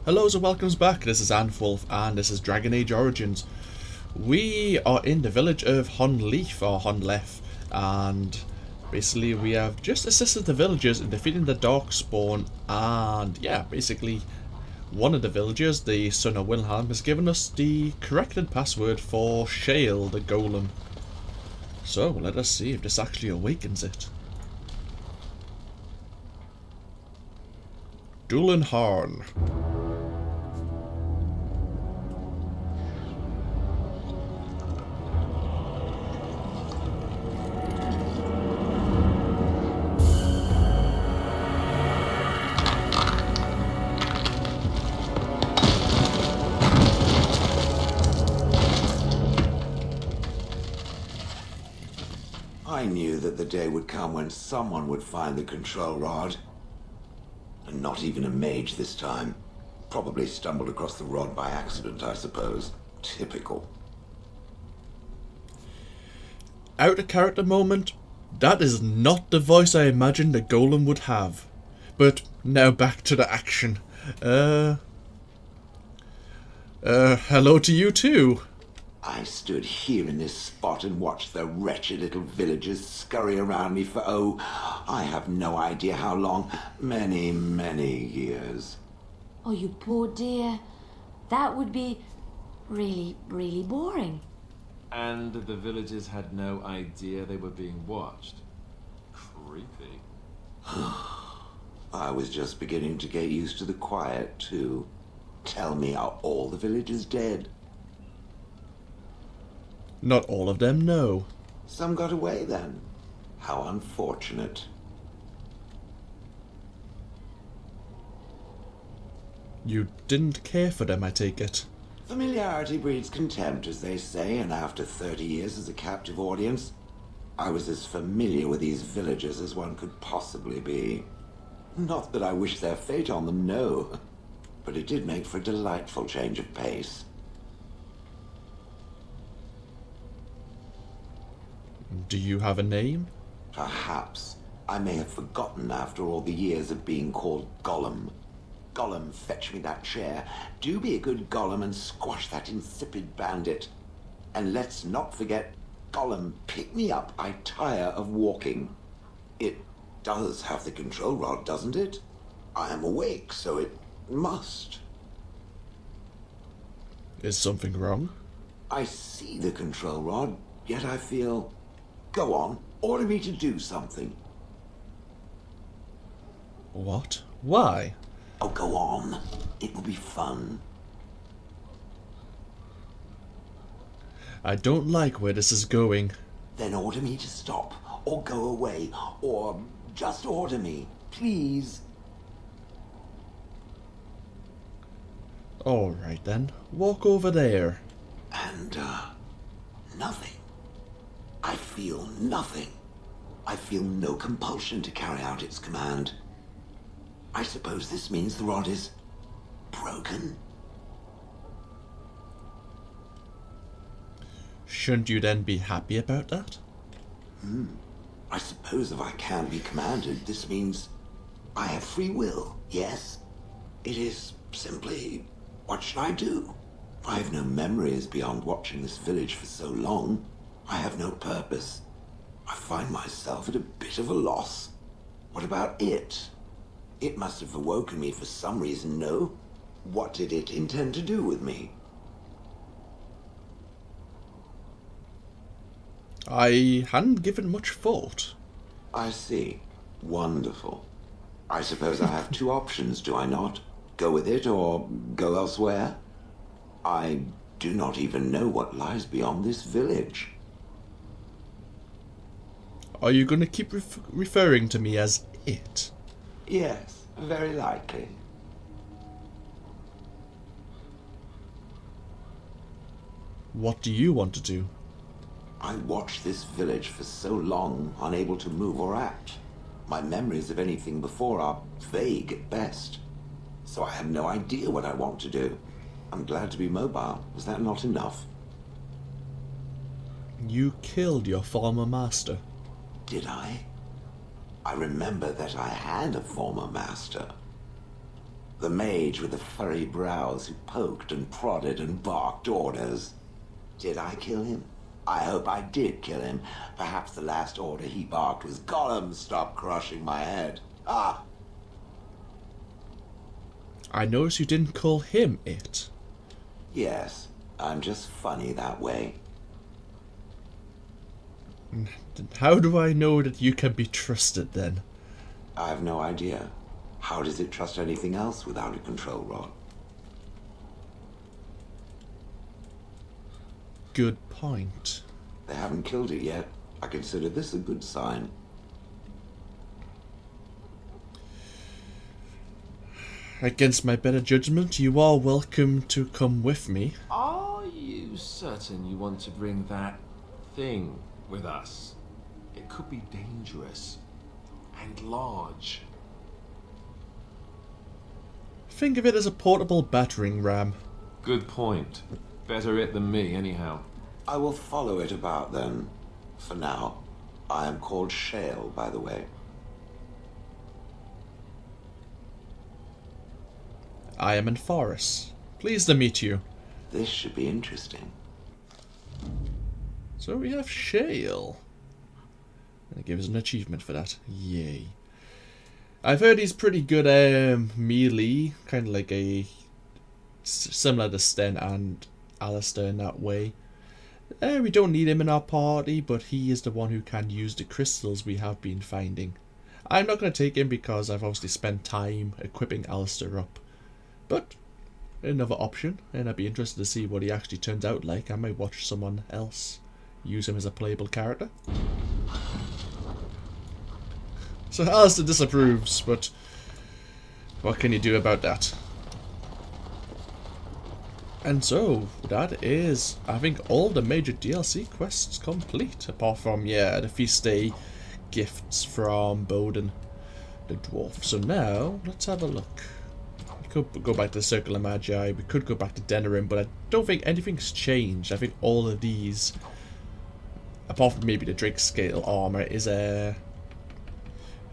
Hello and welcome back, this is AnthWolf and this is Dragon Age Origins. We are in the village of Honnleath, or Honnleath, and basically we have just assisted the villagers in defeating the Darkspawn, and yeah, basically one of the villagers, the son of Wilhelm, has given us the corrected password for Shale, the golem. So let us see if this actually awakens it. Doolin Horn. I knew that the day would come when someone would find the control rod. And not even a mage this time. Probably stumbled across the rod by accident, I suppose. Typical. Out of character moment, that is not the voice I imagined the golem would have. But now back to the action. Hello to you too. I stood here in this spot and watched the wretched little villagers scurry around me for, I have no idea how long. Many, many years. Oh, you poor dear. That would be really, really boring. And the villagers had no idea they were being watched. Creepy. I was just beginning to get used to the quiet, too. Tell me, are all the villagers dead? Not all of them, no. Some got away then. How unfortunate. You didn't care for them, I take it. Familiarity breeds contempt, as they say, and after 30 years as a captive audience, I was as familiar with these villagers as one could possibly be. Not that I wish their fate on them, no. But it did make for a delightful change of pace. Do you have a name? Perhaps. I may have forgotten after all the years of being called Golem. Golem, fetch me that chair. Do be a good Golem and squash that insipid bandit. And let's not forget, Golem, pick me up. I tire of walking. It does have the control rod, doesn't it? I am awake, so it must. Is something wrong? I see the control rod, yet I feel... Go on, order me to do something. What? Why? Oh, go on. It will be fun. I don't like where this is going. Then order me to stop, or go away, or just order me, please. Alright then, walk over there. And, nothing. I feel nothing. I feel no compulsion to carry out its command. I suppose this means the rod is broken. Shouldn't you then be happy about that? I suppose if I can't be commanded, this means I have free will, yes? It is simply, what should I do? I have no memories beyond watching this village for so long. I have no purpose. I find myself at a bit of a loss. What about it? It must have awoken me for some reason, no? What did it intend to do with me? I hadn't given much thought. I see. Wonderful. I suppose I have two options, do I not? Go with it or go elsewhere? I do not even know what lies beyond this village. Are you going to keep referring to me as it? Yes, very likely. What do you want to do? I watched this village for so long, unable to move or act. My memories of anything before are vague at best. So I have no idea what I want to do. I'm glad to be mobile. Was that not enough? You killed your former master. Did I? I remember that I had a former master. The mage with the furry brows who poked and prodded and barked orders. Did I kill him? I hope I did kill him. Perhaps the last order he barked was, "Golem, stop crushing my head." Ah! I noticed you didn't call him it. Yes, I'm just funny that way. How do I know that you can be trusted then? I've no idea. How does it trust anything else without a control rod? Good point. They haven't killed it yet. I consider this a good sign. Against my better judgment, you are welcome to come with me. Are you certain you want to bring that thing with us? It could be dangerous and large. Think of it as a portable battering ram. Good point. Better it than me, anyhow. I will follow it about then. For now. I am called Shale, by the way. I am in Forest. Pleased to meet you. This should be interesting. So we have Shale. And it gives an achievement for that. Yay. I've heard he's pretty good melee. Kind of like similar to Sten and Alistair in that way. We don't need him in our party, but he is the one who can use the crystals we have been finding. I'm not going to take him because I've obviously spent time equipping Alistair up. But another option, and I'd be interested to see what he actually turns out like. I might watch someone else use him as a playable character. So Alistair disapproves, but what can you do about that? And so, that is, I think, all the major DLC quests complete. Apart from, yeah, the feast day gifts from Balin, the dwarf. So now, let's have a look. We could go back to the Circle of Magi. We could go back to Denerim, but I don't think anything's changed. I think all of these, apart from maybe the Drake Scale armor, is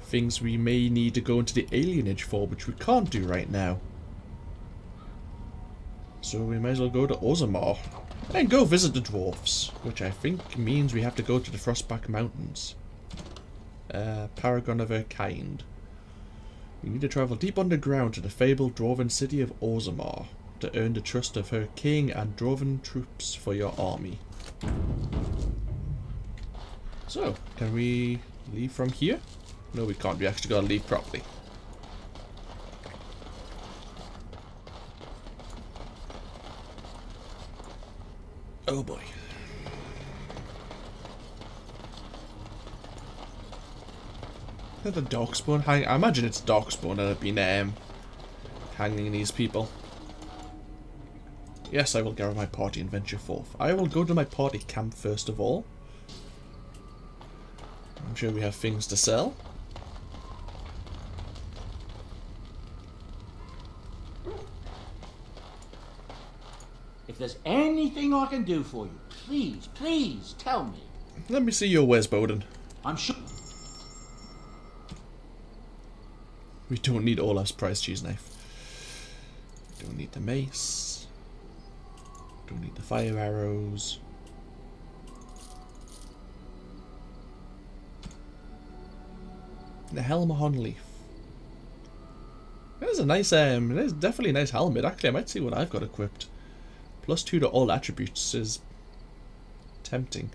things we may need to go into the alienage for, which we can't do right now. So we might as well go to Orzammar and go visit the dwarfs, which I think means we have to go to the Frostback Mountains. Paragon of her kind. We need to travel deep underground to the fabled dwarven city of Orzammar to earn the trust of her king and dwarven troops for your army. So, can we leave from here? No, we can't. We actually gotta leave properly. Oh boy. Is that the Darkspawn hang? I imagine it's Darkspawn that have been hanging these people. Yes, I will gather my party and venture forth. I will go to my party camp first of all. I'm sure we have things to sell. If there's anything I can do for you, please, please tell me. Let me see your wares, Balin. I'm sure. We don't need Olaf's prize cheese knife. Don't need the mace. Don't need the fire arrows. The helm of Honnleath. That is a nice, that is definitely a nice helmet. Actually, I might see what I've got equipped. +2 to all attributes is tempting.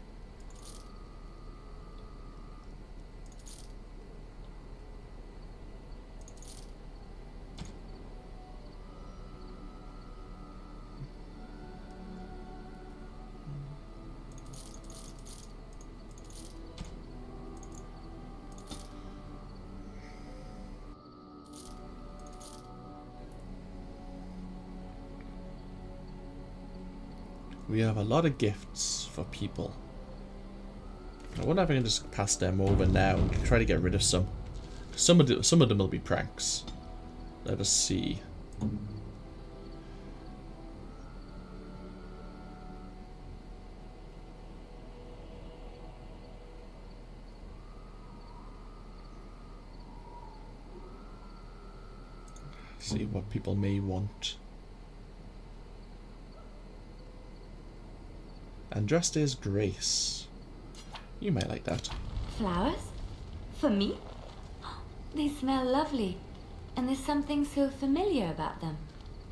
We have a lot of gifts for people. I wonder if I can just pass them over now and try to get rid of some. Some of them will be pranks. Let us see. See what people may want. And dressed as Grace. You might like that. Flowers? For me? They smell lovely. And there's something so familiar about them.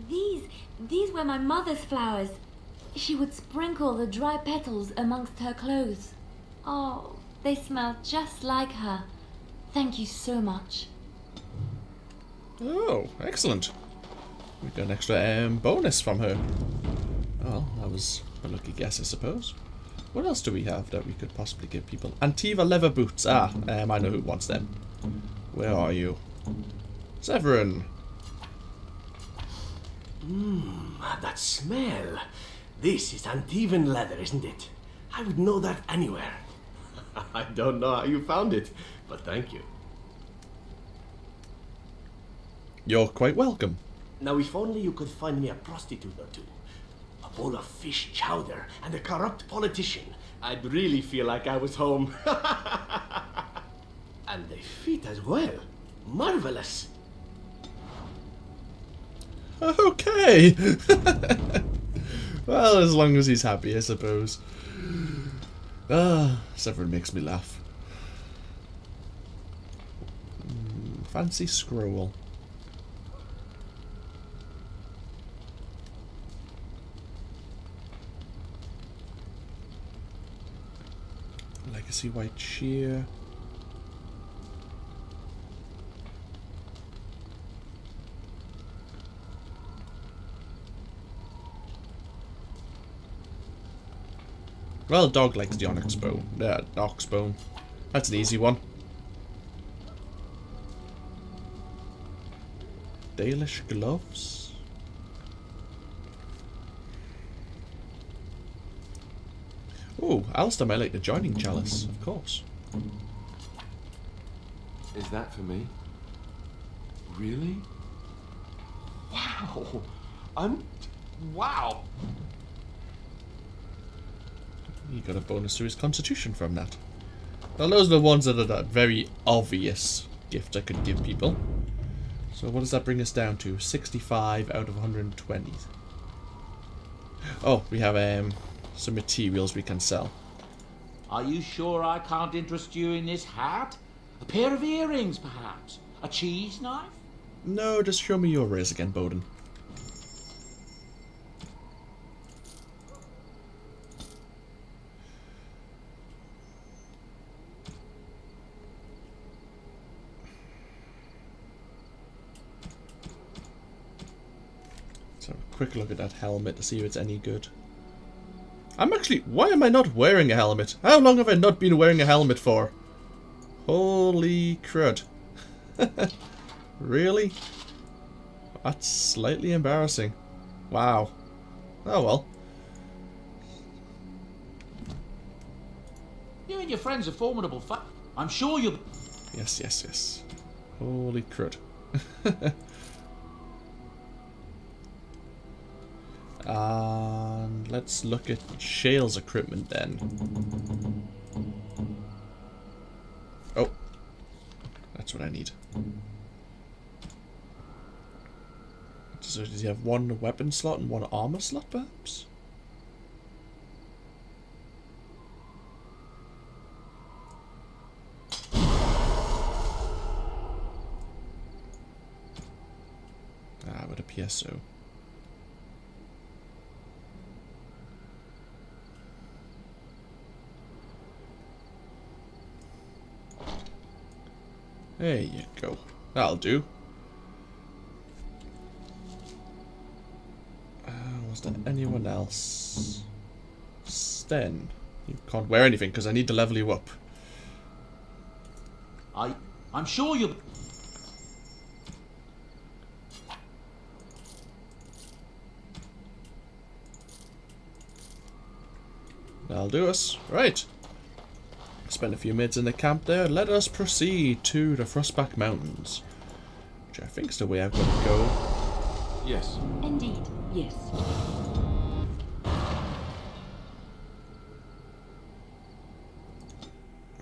These were my mother's flowers. She would sprinkle the dry petals amongst her clothes. Oh, they smell just like her. Thank you so much. Oh, excellent. We got an extra bonus from her. Well, that was a lucky guess, I suppose. What else do we have that we could possibly give people? Antiva leather boots. I know who wants them. Where are you? Severin. That smell. This is Antivan leather, isn't it? I would know that anywhere. I don't know how you found it, but thank you. You're quite welcome. Now, if only you could find me a prostitute or two, a bowl of fish chowder, and a corrupt politician, I'd really feel like I was home. And they fit as well. Marvelous. Okay. Well, as long as he's happy, I suppose. Severin makes me laugh. Fancy scroll. Legacy white shear. Well, dog likes the onyx bone. Ox bone. That's an easy one. Dalish gloves. Oh, Alistair might like the joining chalice, of course. Is that for me? Really? Wow. Wow. He got a bonus to his constitution from that. Well, those are the ones that are that very obvious gift I could give people. So what does that bring us down to? 65 out of 120. Oh, we have some materials we can sell. Are you sure I can't interest you in this hat? A pair of earrings, perhaps? A cheese knife? No, just show me your raise again, Bowden. So, quick look at that helmet to see if it's any good. Why am I not wearing a helmet? How long have I not been wearing a helmet for? Holy crud. Really? That's slightly embarrassing. Wow. Oh well. You and your friends are formidable I'm sure you'll... Yes, yes, yes. Holy crud. And let's look at Shale's equipment then. Oh. That's what I need. So does he have one weapon slot and one armor slot, perhaps? With a PSO. There you go. That'll do. Was there anyone else? Sten. You can't wear anything because I need to level you up. I'm sure you'll... That'll do us. Right. Spend a few minutes in the camp there. Let us proceed to the Frostback Mountains. Which I think is the way I've got to go. Yes. Indeed, yes.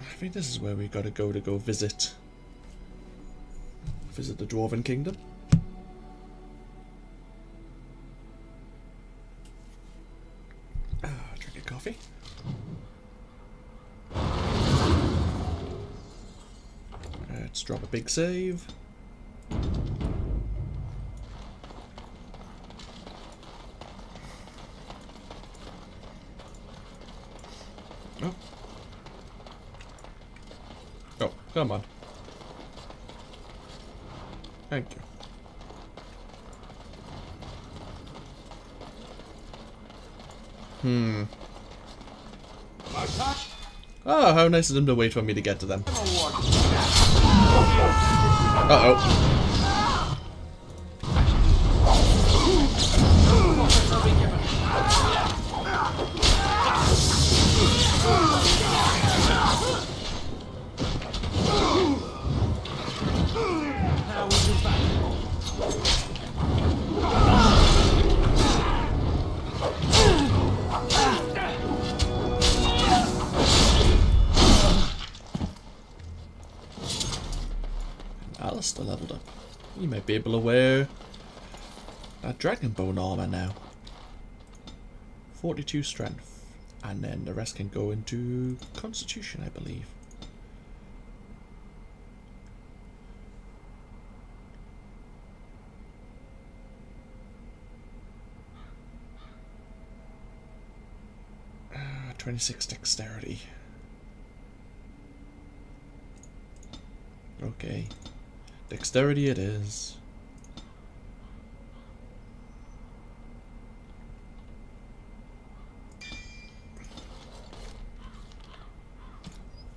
I think this is where we got to go visit the Dwarven Kingdom. Drink a coffee. Let's drop a big save. Oh. Oh, come on. Thank you. Oh, how nice of them to wait for me to get to them. Uh-oh. Alistair leveled up. You might be able to wear that dragonbone armor now. 42 strength. And then the rest can go into constitution, I believe. Uh, 26 dexterity. Okay. Dexterity it is.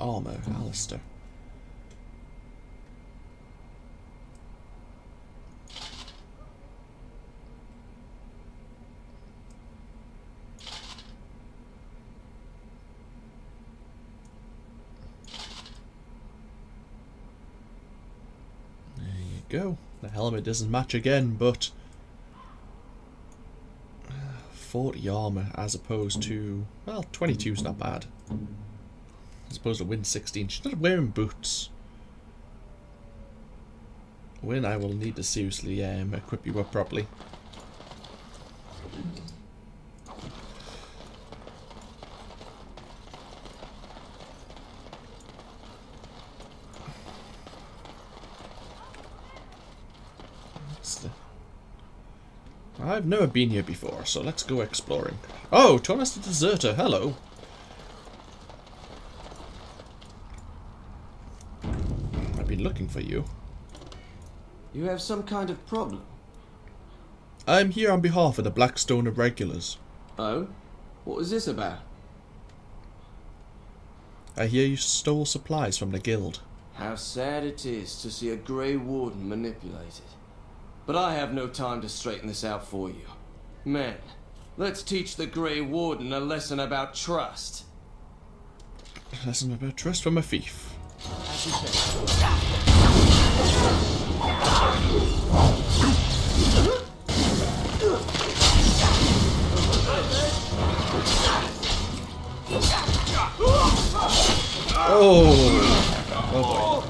Armor, Alistair. Go. The helmet doesn't match again, but 40 armor as opposed to, well, 22 is not bad. As opposed to Win 16. She's not wearing boots. Win, I will need to seriously equip you up properly. I've never been here before, so let's go exploring. Oh, Thomas the Deserter, hello. I've been looking for you. You have some kind of problem? I'm here on behalf of the Blackstone Regulars. Oh? What was this about? I hear you stole supplies from the guild. How sad it is to see a Grey Warden manipulated. But I have no time to straighten this out for you. Men, let's teach the Grey Warden a lesson about trust. A lesson about trust from a thief. As you say. Oh! Oh boy.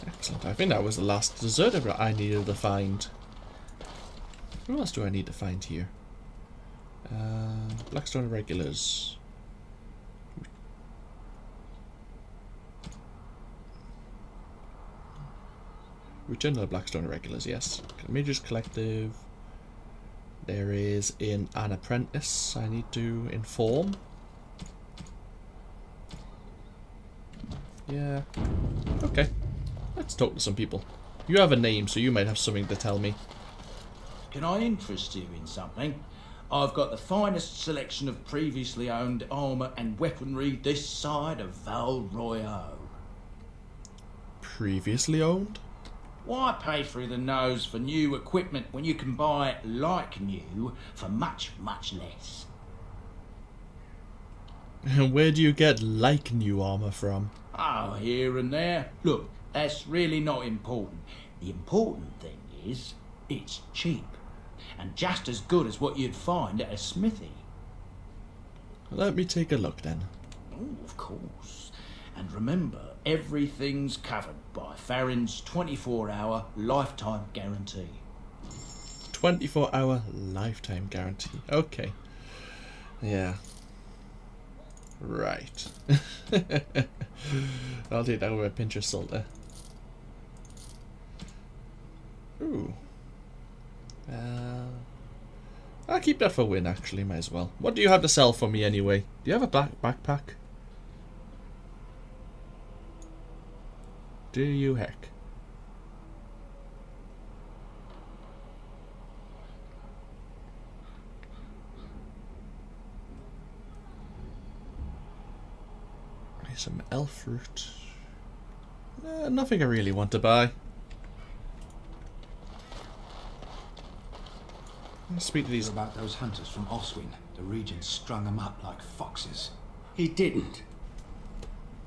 Excellent. I think that was the last deserter that I needed to find. Who else do I need to find here? Blackstone Regulars. Return to the Blackstone Regulars, yes. Mage's Collective. There is an apprentice I need to inform. Yeah. Okay. Let's talk to some people. You have a name, so you might have something to tell me. Can I interest you in something? I've got the finest selection of previously owned armour and weaponry this side of Val Royale. Previously owned? Why pay through the nose for new equipment when you can buy it like new for much, much less? Where do you get like new armour from? Oh, here and there. Look, that's really not important. The important thing is, it's cheap. And just as good as what you'd find at a smithy. Let me take a look then. Oh, of course. And remember, everything's covered by Farron's 24-hour lifetime guarantee. 24-hour lifetime guarantee. Okay. Yeah. Right. I'll take that with a pinch of salt there. Ooh. I'll keep that for win, actually, might as well. What do you have to sell for me anyway? Do you have a backpack? Do you, heck? Some elf fruit. Nothing I really want to buy. Let's speak to these. About those hunters from Oswin. The Regent strung them up like foxes. He didn't.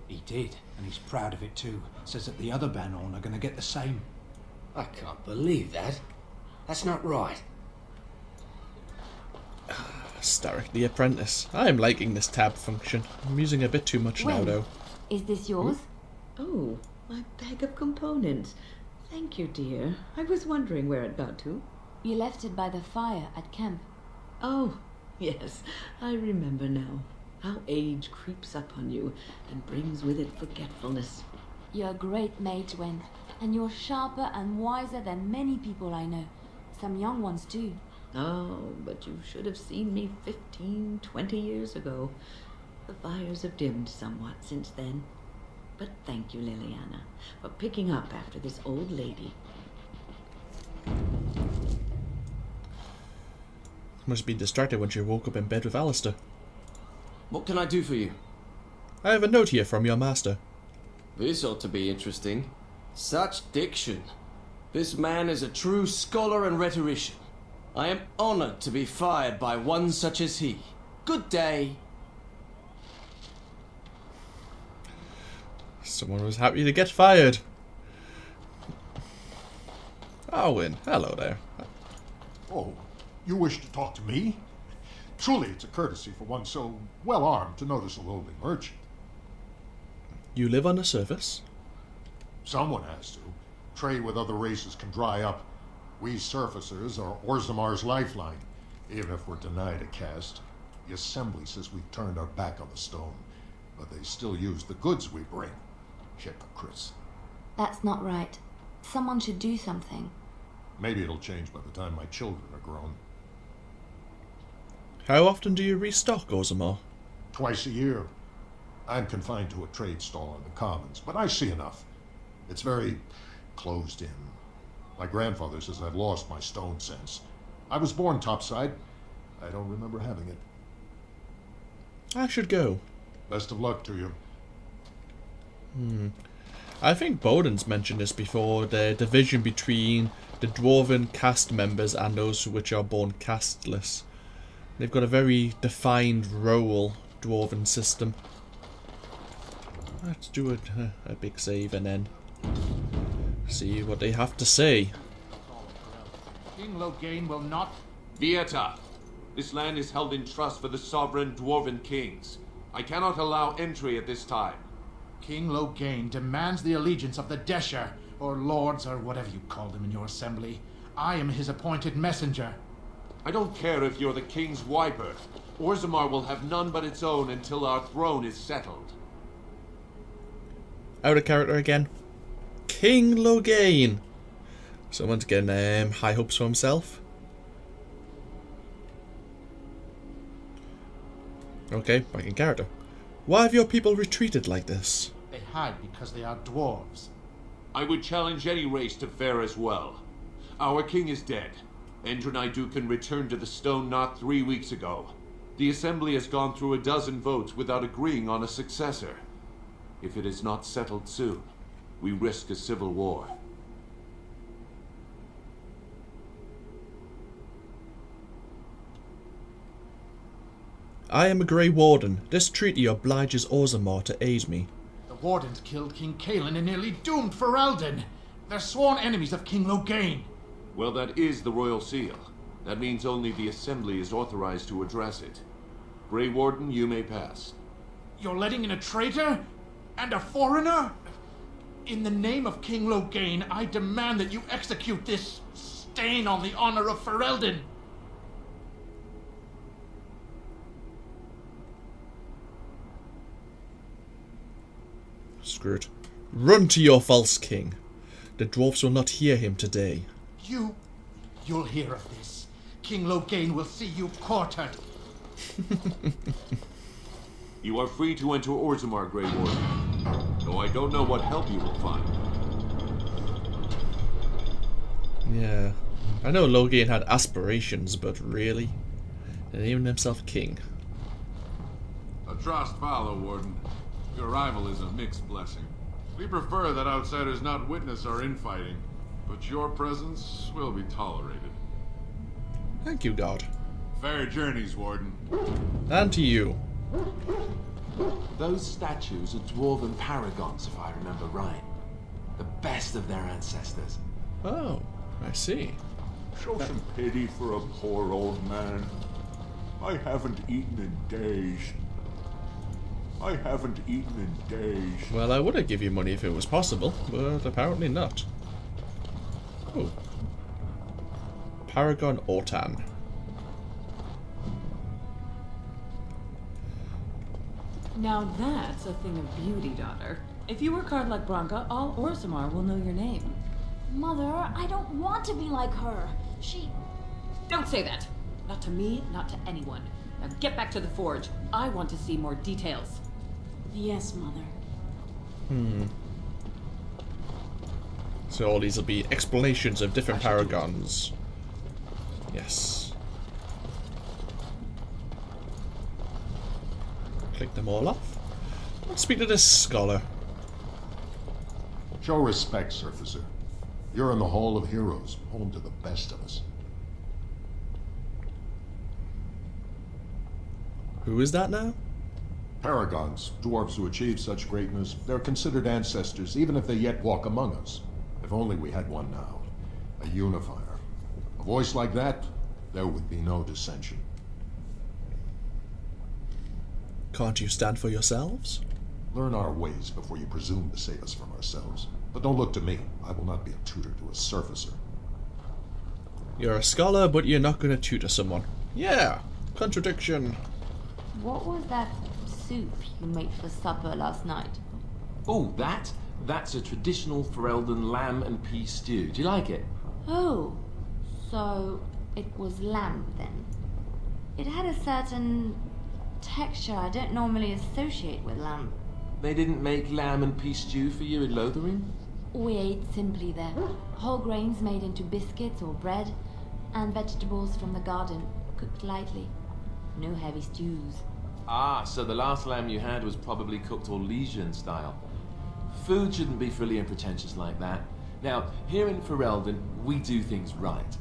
He did, and he's proud of it too. Says that the other Banorn are going to get the same. I can't believe that. That's not right. Starrick the Apprentice. I am liking this tab function. I'm using a bit too much now, When? though. Is this yours? Oh, my bag of components. Thank you, dear. I was wondering where it got to. You left it by the fire at camp. Oh, yes, I remember now. How age creeps up on you and brings with it forgetfulness. You're a great mage, Wen, and you're sharper and wiser than many people I know. Some young ones too. Oh, but you should have seen me 15, 20 years ago. The fires have dimmed somewhat since then. But thank you, Liliana, for picking up after this old lady. Must have been distracted when she woke up in bed with Alistair. What can I do for you? I have a note here from your master. This ought to be interesting. Such diction. This man is a true scholar and rhetorician. I am honored to be fired by one such as he. Good day. Someone was happy to get fired. Arwen, hello there. Oh, you wish to talk to me? Truly, it's a courtesy for one so well-armed to notice a lowly merchant. You live on the surface? Someone has to. Trade with other races can dry up. We surfacers are Orzamar's lifeline, even if we're denied a caste. The Assembly says we've turned our back on the stone, but they still use the goods we bring. Hypocrites. That's not right. Someone should do something. Maybe it'll change by the time my children are grown. How often do you restock, Orzammar? Twice a year. I'm confined to a trade stall in the Commons, but I see enough. It's very closed in. My grandfather says I've lost my stone sense. I was born topside. I don't remember having it. I should go. Best of luck to you. I think Bowden's mentioned this before, the division between the Dwarven caste members and those which are born casteless. They've got a very defined role, Dwarven system. Let's do a big save and then see what they have to say. King Lowgain will not... Vieta, this land is held in trust for the sovereign Dwarven kings. I cannot allow entry at this time. King Lowgain demands the allegiance of the Desher, or lords, or whatever you call them in your assembly. I am his appointed messenger. I don't care if you're the king's wiper. Orzammar will have none but its own until our throne is settled. Out of character again. King Lowgain. Someone's getting high hopes for himself. Okay, back in character. Why have your people retreated like this? They hide because they are dwarves. I would challenge any race to fare as well. Our king is dead. Endroni Dukan returned to the Stone Knot 3 weeks ago. The Assembly has gone through a dozen votes without agreeing on a successor. If it is not settled soon, we risk a civil war. I am a Grey Warden. This treaty obliges Orzammar to aid me. The Wardens killed King Kaelin and nearly doomed Ferelden. They're sworn enemies of King Lowgain. Well, that is the royal seal. That means only the Assembly is authorized to address it. Grey Warden, you may pass. You're letting in a traitor? And a foreigner? In the name of King Lowgain, I demand that you execute this stain on the honor of Ferelden. Screwed. Run to your false king. The dwarfs will not hear him today. You'll hear of this. King Lowgain will see you quartered. You are free to enter Orzammar, Grey Warden, though I don't know what help you will find. Yeah. I know Lowgain had aspirations, but really? He named himself king. Atrost follow, Warden. Your arrival is a mixed blessing. We prefer that outsiders not witness our infighting, but your presence will be tolerated. Thank you, God. Fair journeys, Warden. And to you. Those statues are Dwarven paragons, if I remember right. The best of their ancestors. Oh, I see. Show some pity for a poor old man. I haven't eaten in days. Well, I would have given you money if it was possible, but apparently not. Oh. Paragon Ortan. Now that's a thing of beauty, daughter. If you work hard like Branka, all Orzammar will know your name. Mother, I don't want to be like her. She... Don't say that! Not to me, not to anyone. Now get back to the forge. I want to see more details. Yes, Mother. So all these will be explanations of different paragons. Yes. Click them all off. Let's speak to this scholar. Show respect, Surfacer. You're in the Hall of Heroes, home to the best of us. Who is that now? Paragons, dwarves who achieve such greatness, they're considered ancestors, even if they yet walk among us. If only we had one now. A unifier. A voice like that, there would be no dissension. Can't you stand for yourselves? Learn our ways before you presume to save us from ourselves. But don't look to me. I will not be a tutor to a surfacer. You're a scholar, but you're not going to tutor someone. Yeah, contradiction. What was that soup you made for supper last night? Oh, that's a traditional Ferelden lamb and pea stew. Do you like it? Oh, so it was lamb then. It had a certain texture I don't normally associate with lamb. They didn't make lamb and pea stew for you in Lothering? We ate simply there. Whole grains made into biscuits or bread, and vegetables from the garden, cooked lightly. No heavy stews. Ah, so the last lamb you had was probably cooked Orlesian style. Food shouldn't be frilly and pretentious like that. Now, here in Ferelden, we do things right.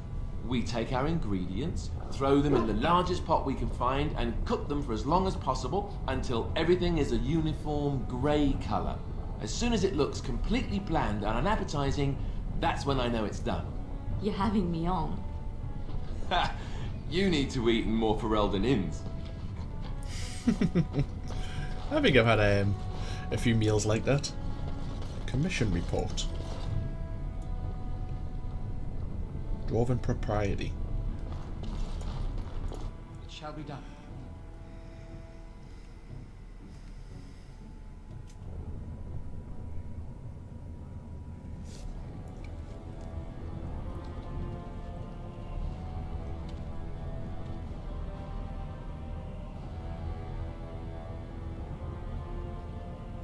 We take our ingredients, throw them in the largest pot we can find, and cook them for as long as possible until everything is a uniform grey colour. As soon as it looks completely bland and unappetizing, that's when I know it's done. You're having me on. Ha! You need to eat in more Ferelden inns. I think I've had a few meals like that. Commission report. Dwarven propriety. It shall be done.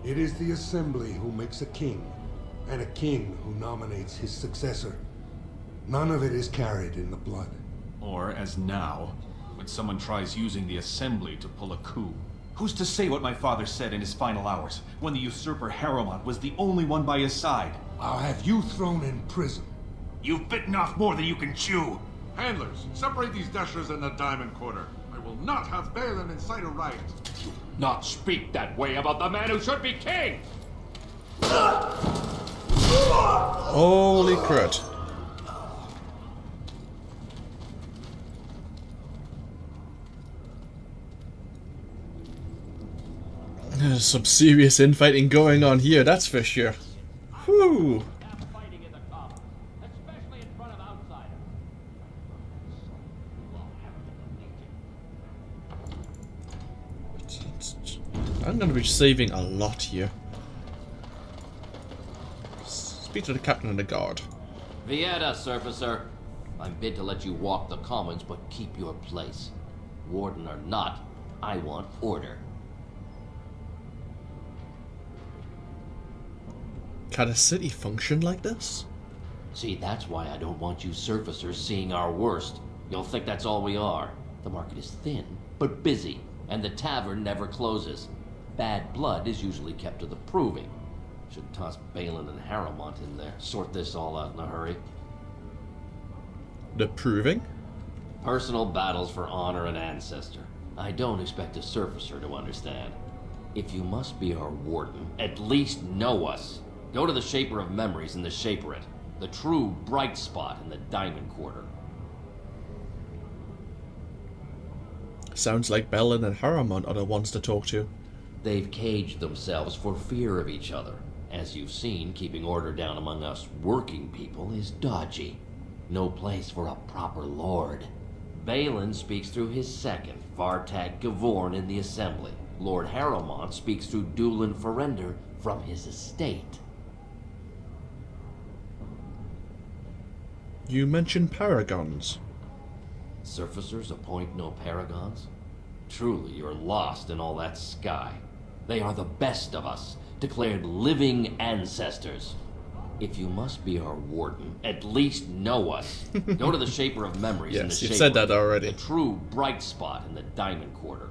It is the Assembly who makes a king, and a king who nominates his successor. None of it is carried in the blood. Or, as now, when someone tries using the Assembly to pull a coup. Who's to say what my father said in his final hours, when the usurper Harrowmont was the only one by his side? I'll have you thrown in prison. You've bitten off more than you can chew! Handlers, separate these dashers in the diamond quarter. I will not have Balin incite a riot. Not speak that way about the man who should be king! Holy crud. There's some serious infighting going on here, that's for sure. Whew. I'm going to be saving a lot here. Speak to the captain and the guard. Vieta, surfacer. I'm bid to let you walk the commons, but keep your place. Warden or not, I want order. Can a city function like this? See, that's why I don't want you surfacers seeing our worst. You'll think that's all we are. The market is thin, but busy, and the tavern never closes. Bad blood is usually kept to the proving. Should toss Balin and Harrowmont in there. Sort this all out in a hurry. The proving? Personal battles for honor and ancestor. I don't expect a surfacer to understand. If you must be our warden, at least know us. Go to the Shaper of Memories in the Shaperate. The true bright spot in the Diamond Quarter. Sounds like Balin and Harrowmont are the ones to talk to. They've caged themselves for fear of each other. As you've seen, keeping order down among us working people is dodgy. No place for a proper lord. Balin speaks through his second, Vartag Gavorn, in the Assembly. Lord Harrowmont speaks through Doolin Ferender from his estate. You mentioned paragons. Surfacers appoint no paragons? Truly, you're lost in all that sky. They are the best of us, declared living ancestors. If you must be our warden, at least know us. Go to the Shaper of Memories in the Yes, you've Shaper, said that already. the true bright spot in the Diamond Quarter.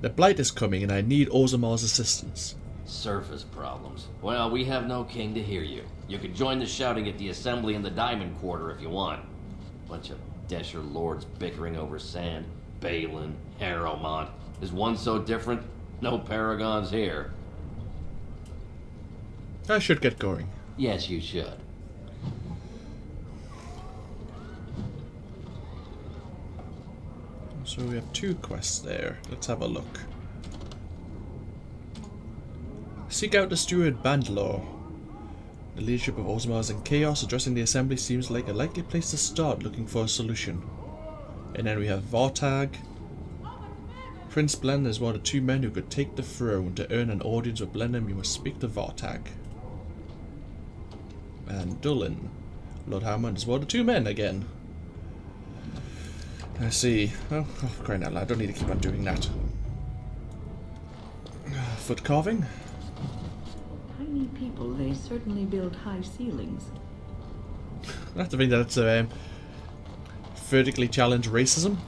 The Blight is coming and I need Orzamar's assistance. Surface problems. Well, we have no king to hear you. You can join the shouting at the Assembly in the Diamond Quarter if you want. Bunch of Desher lords bickering over sand. Balin, Harrowmont. Is one so different? No paragons here. I should get going. Yes, you should. So we have 2 quests there. Let's have a look. Seek out the Steward Bandlaw. The leadership of Orzammar is in chaos. Addressing the assembly seems like a likely place to start looking for a solution. And then we have Vartag. Prince Blenheim is one of the 2 men who could take the throne. To earn an audience with Blenheim, you must speak to Vartag. And Doolin. Lord Hammond is one of the 2 men again. Let's see. Oh, crying out loud. I don't need to keep on doing that. Foot carving. Tiny people, they certainly build high ceilings. I have to think that's vertically challenged racism.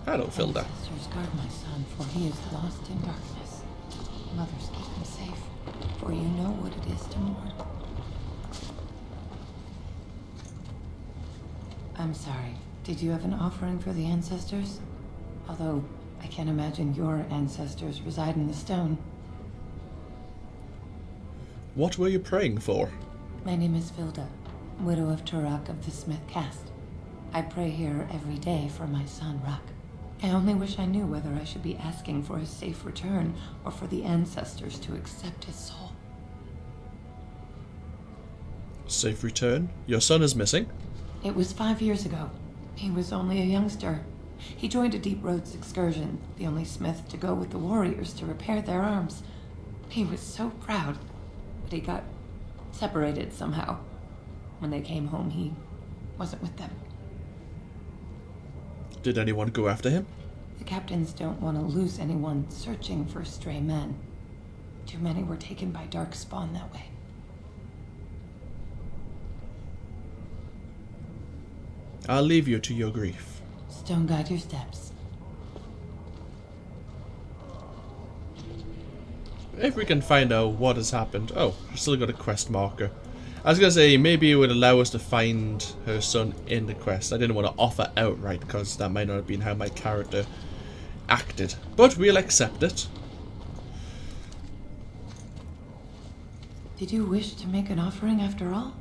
Hello, Filda. Sisters, guard my son, for he is lost in darkness. Mothers, keep him safe, for you know what it is to mourn. I'm sorry. Did you have an offering for the ancestors? Although, I can't imagine your ancestors reside in the stone. What were you praying for? My name is Vilda, widow of Turak of the Smith caste. I pray here every day for my son, Rak. I only wish I knew whether I should be asking for his safe return or for the ancestors to accept his soul. Safe return? Your son is missing? It was 5 years ago. He was only a youngster. He joined a Deep Roads excursion, the only smith to go with the warriors to repair their arms. He was so proud, but he got separated somehow. When they came home, he wasn't with them. Did anyone go after him? The captains don't want to lose anyone searching for stray men. Too many were taken by dark spawn that way. I'll leave you to your grief. Stone, guide your steps. If we can find out what has happened. Oh, we still got a quest marker. I was going to say, maybe it would allow us to find her son in the quest. I didn't want to offer outright, because that might not have been how my character acted. But we'll accept it. Did you wish to make an offering after all?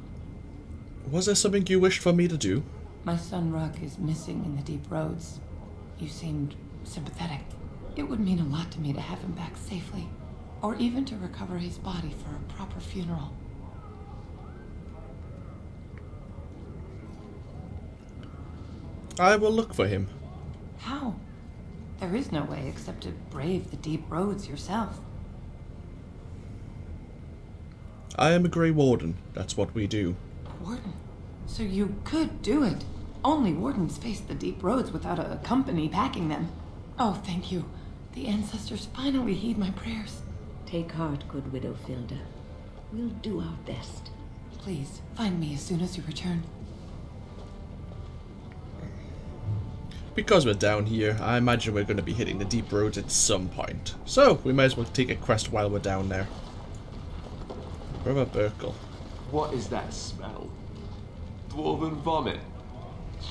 Was there something you wished for me to do? My son Rock is missing in the Deep Roads. You seemed sympathetic. It would mean a lot to me to have him back safely, or even to recover his body for a proper funeral. I will look for him. How? There is no way except to brave the deep roads yourself. I am a Grey Warden. That's what we do. Warden? So you could do it. Only wardens face the deep roads without a company packing them. Oh, thank you. The ancestors finally heed my prayers. Take heart, good Widow Filda. We'll do our best. Please, find me as soon as you return. Because we're down here, I imagine we're going to be hitting the deep roads at some point. So, we might as well take a quest while we're down there. Brother Burkle. What is that smell? Dwarven vomit.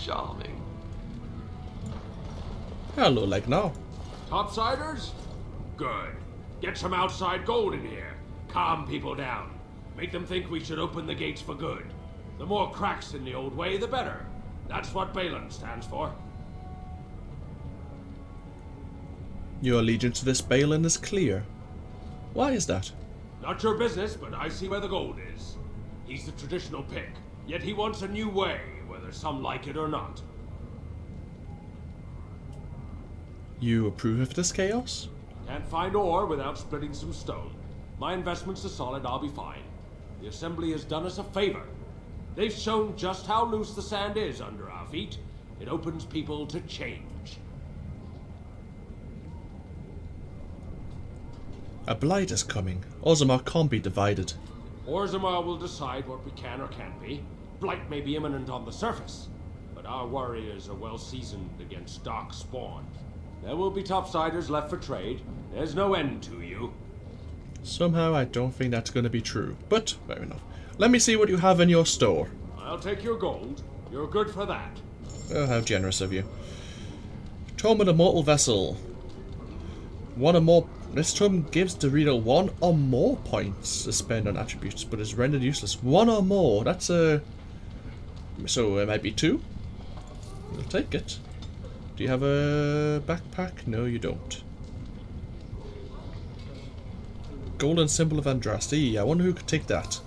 Charming. Hello, like now. Topsiders? Good. Get some outside gold in here. Calm people down. Make them think we should open the gates for good. The more cracks in the old way, the better. That's what Balin stands for. Your allegiance to this Balin is clear. Why is that? Not your business, but I see where the gold is. He's the traditional pick, yet he wants a new way, whether some like it or not. You approve of this chaos? Can't find ore without splitting some stone. My investments are solid, I'll be fine. The Assembly has done us a favor. They've shown just how loose the sand is under our feet. It opens people to change. A blight is coming. Orzammar can't be divided. Orzammar will decide what we can or can't be. Blight may be imminent on the surface, but our warriors are well seasoned against dark spawn. There will be topsiders left for trade. There's no end to you. Somehow I don't think that's going to be true, but fair enough. Let me see what you have in your store. I'll take your gold. You're good for that. Oh, how generous of you. Tome of the Mortal Vessel. One or more. This tome gives the reader one or more points to spend on attributes, but is rendered useless. One or more. That's a. So it might be two. We'll take it. Do you have a backpack? No, you don't. Golden Symbol of Andraste. I wonder who could take that.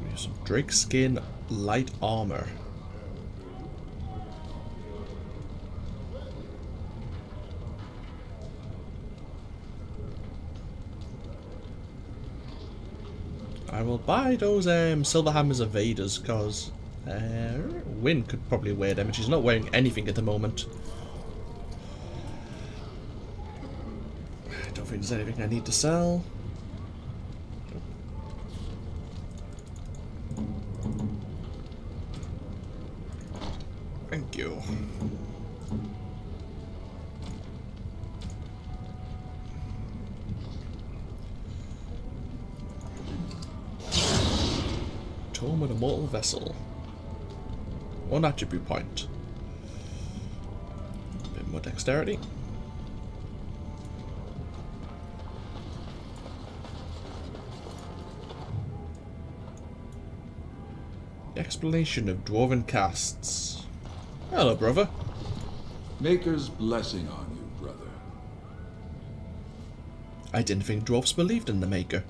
We have some Drake Skin Light Armor. I will buy those Silver Hammers Evaders, because Wynn could probably wear them, and she's not wearing anything at the moment. I don't think there's anything I need to sell. Thank you. Tome of the Mortal Vessel. One attribute point. A bit more dexterity. Explanation of Dwarven Casts. Hello, brother. Maker's blessing on you, brother. I didn't think dwarfs believed in the Maker.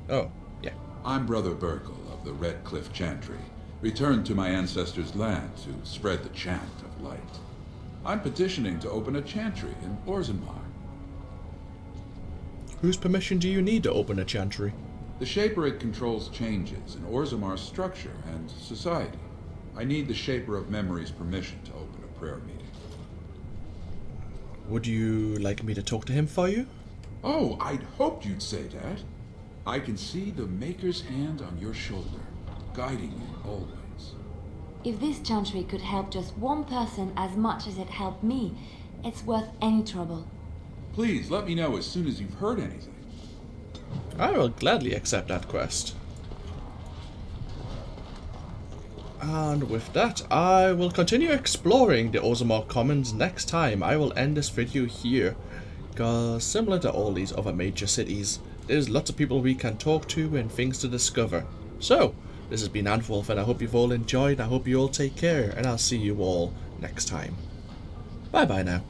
Oh, yeah. I'm Brother Burkle of the Red Cliff Chantry, returned to my ancestors' land to spread the chant of light. I'm petitioning to open a chantry in Orzammar. Whose permission do you need to open a chantry? The Shaper controls changes in Orzammar's structure and society. I need the Shaper of Memory's permission to open a prayer meeting. Would you like me to talk to him for you? Oh, I'd hoped you'd say that. I can see the Maker's hand on your shoulder, guiding you always. If this chantry could help just one person as much as it helped me, it's worth any trouble. Please let me know as soon as you've heard anything. I will gladly accept that quest. And with that, I will continue exploring the Orzammar Commons next time. I will end this video here, because similar to all these other major cities, there's lots of people we can talk to and things to discover. So, This has been AnthWolf, and I hope you've all enjoyed. I hope you all take care, and I'll see you all next time. Bye bye now.